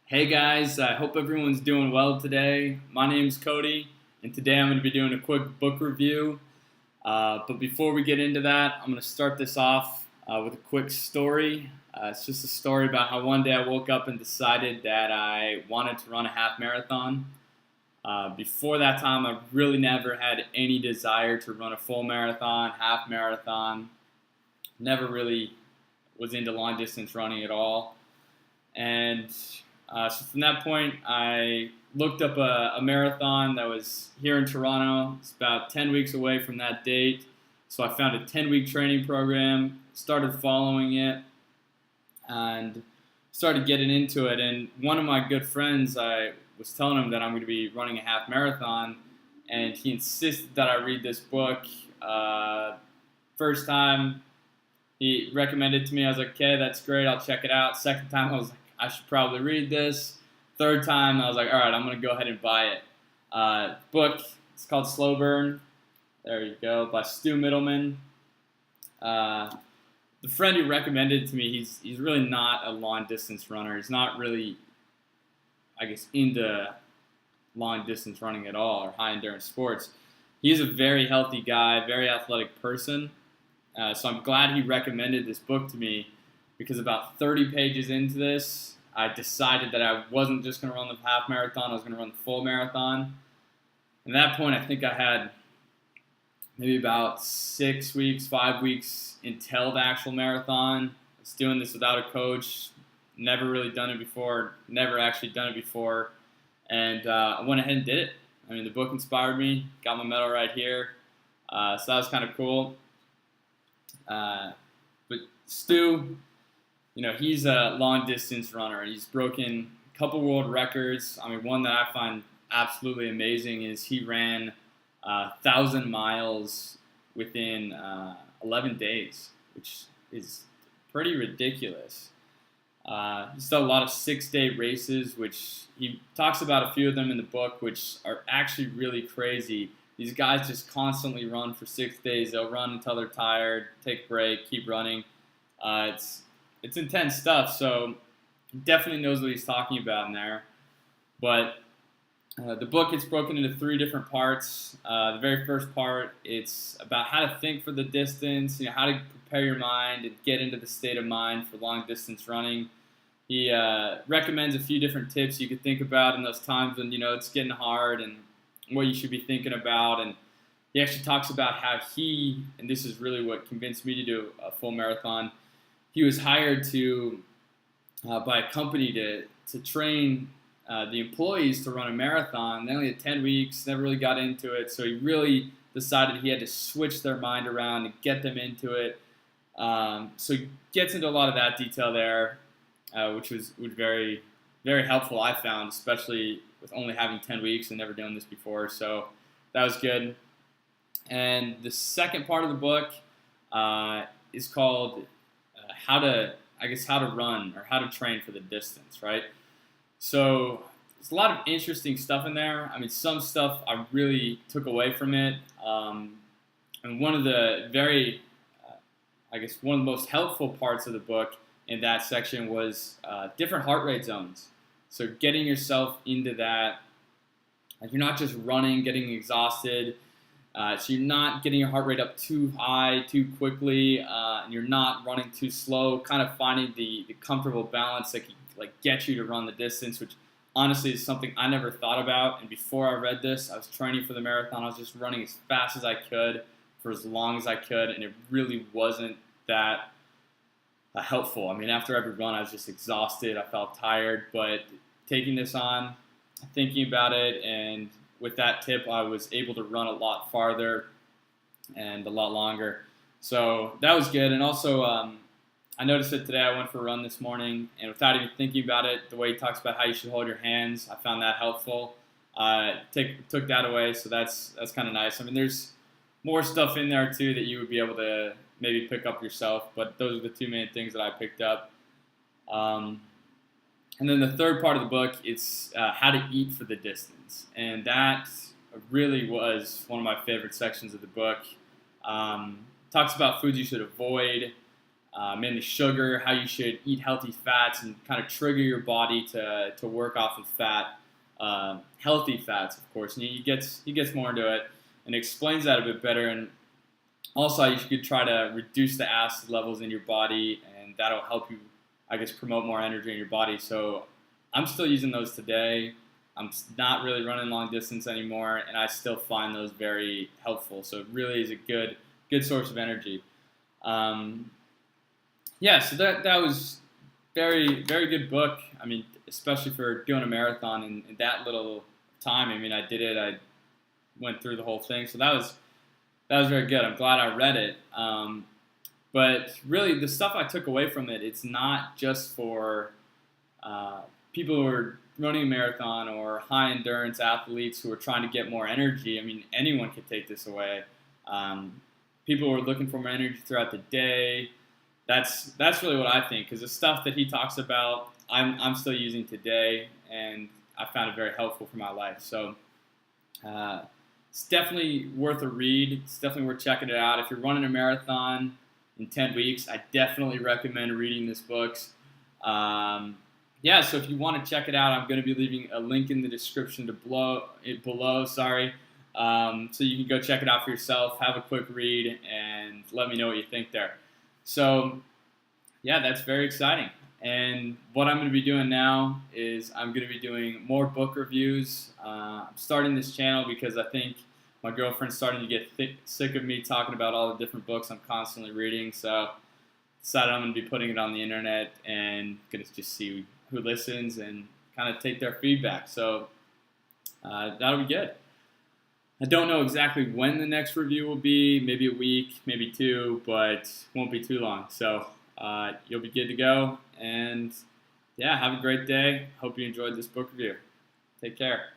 Hey guys, I hope everyone's doing well today. My name's Cody, and today I'm going to be doing a quick book review. But before we get into that, I'm going to start this off with a quick story. It's just a story about how one day I woke up and decided that I wanted to run a half marathon. Before that time, I really never had any desire to run a full marathon, half marathon. Never really was into long distance running at all. And so from that point, I looked up a marathon that was here in Toronto. It's about 10 weeks away from that date. So I found a 10-week training program, started following it, and started getting into it. And one of my good friends, I was telling him that I'm going to be running a half marathon, and he insisted that I read this book. First time he recommended it to me, I was like, okay, that's great, I'll check it out. Second time, I was like, I should probably read this. Third time, I was like, all right, I'm going to go ahead and buy it. Book, it's called Slow Burn. There you go, by Stu Mittleman. The friend who recommended it to me, he's really not a long-distance runner. He's not really, I guess, into long-distance running at all or high-endurance sports. He's a very healthy guy, very athletic person. So I'm glad he recommended this book to me, because about 30 pages into this, I decided that I wasn't just going to run the half marathon, I was going to run the full marathon. At that point, I think I had maybe about 6 weeks, 5 weeks until the actual marathon. I was doing this without a coach, never really done it before, never actually done it before, and I went ahead and did it. I mean, the book inspired me, got my medal right here, so that was kind of cool. But Stu, he's a long-distance runner. He's broken a couple world records. I mean, one that I find absolutely amazing is he ran 1,000 miles within 11 days, which is pretty ridiculous. He's done a lot of 6-day races, which he talks about a few of them in the book, which are actually really crazy. These guys just constantly run for 6 days. They'll run until they're tired, take a break, keep running. It's intense stuff, so he definitely knows what he's talking about in there. But the book is broken into 3 different parts. The very first part, it's about how to think for the distance, how to prepare your mind and get into the state of mind for long distance running. He recommends a few different tips you could think about in those times when it's getting hard and what you should be thinking about. And he actually talks about how and this is really what convinced me to do a full marathon, he was hired by a company to train the employees to run a marathon. They only had 10 weeks, never really got into it, so he really decided he had to switch their mind around and get them into it. So he gets into a lot of that detail there, which was very, very helpful, I found, especially with only having 10 weeks and never doing this before. So that was good. And the second part of the book is called how to run or how to train for the distance, right? So there's a lot of interesting stuff in there. I mean, some stuff I really took away from it. And one of the one of the most helpful parts of the book in that section was different heart rate zones. So getting yourself into that, like you're not just running, getting exhausted. So you're not getting your heart rate up too high, too quickly, and you're not running too slow, kind of finding the comfortable balance that can get you to run the distance, which honestly is something I never thought about. And before I read this, I was training for the marathon. I was just running as fast as I could for as long as I could, and it really wasn't that helpful. I mean, after every run, I was just exhausted. I felt tired, but taking this on, thinking about it, and with that tip, I was able to run a lot farther and a lot longer. So that was good. And also, I noticed it today. I went for a run this morning, and without even thinking about it, the way he talks about how you should hold your hands, I found that helpful. Took that away, so that's kind of nice. I mean, there's more stuff in there too that you would be able to maybe pick up yourself, but those are the 2 main things that I picked up. And then the third part of the book, it's how to eat for the distance. And that really was one of my favorite sections of the book. Talks about foods you should avoid, mainly sugar, how you should eat healthy fats and kind of trigger your body to work off of fat, healthy fats, of course. And he gets more into it and explains that a bit better. And also, you could try to reduce the acid levels in your body, and that'll help you, I guess, promote more energy in your body. So I'm still using those today. I'm not really running long distance anymore, and I still find those very helpful. So it really is a good source of energy. Yeah, so that was very good book. I mean, especially for doing a marathon in that little time. I mean, I did it. I went through the whole thing, so that was very good. I'm glad I read it. But really, the stuff I took away from it, it's not just for people who are running a marathon or high endurance athletes who are trying to get more energy. I mean, anyone could take this away. People who are looking for more energy throughout the day. That's really what I think, because the stuff that he talks about, I'm still using today, and I found it very helpful for my life. So it's definitely worth a read. It's definitely worth checking it out. If you're running a marathon in 10 weeks, I definitely recommend reading this book. Yeah, so if you want to check it out, I'm going to be leaving a link in the description below. So you can go check it out for yourself, have a quick read, and let me know what you think there. So, yeah, that's very exciting. And what I'm going to be doing now is I'm going to be doing more book reviews. I'm starting this channel because I think my girlfriend's starting to get sick of me talking about all the different books I'm constantly reading. So I decided I'm going to be putting it on the internet and going to just see who listens and kind of take their feedback. So that'll be good. I don't know exactly when the next review will be, maybe a week, maybe 2, but won't be too long. So you'll be good to go. And yeah, have a great day. Hope you enjoyed this book review. Take care.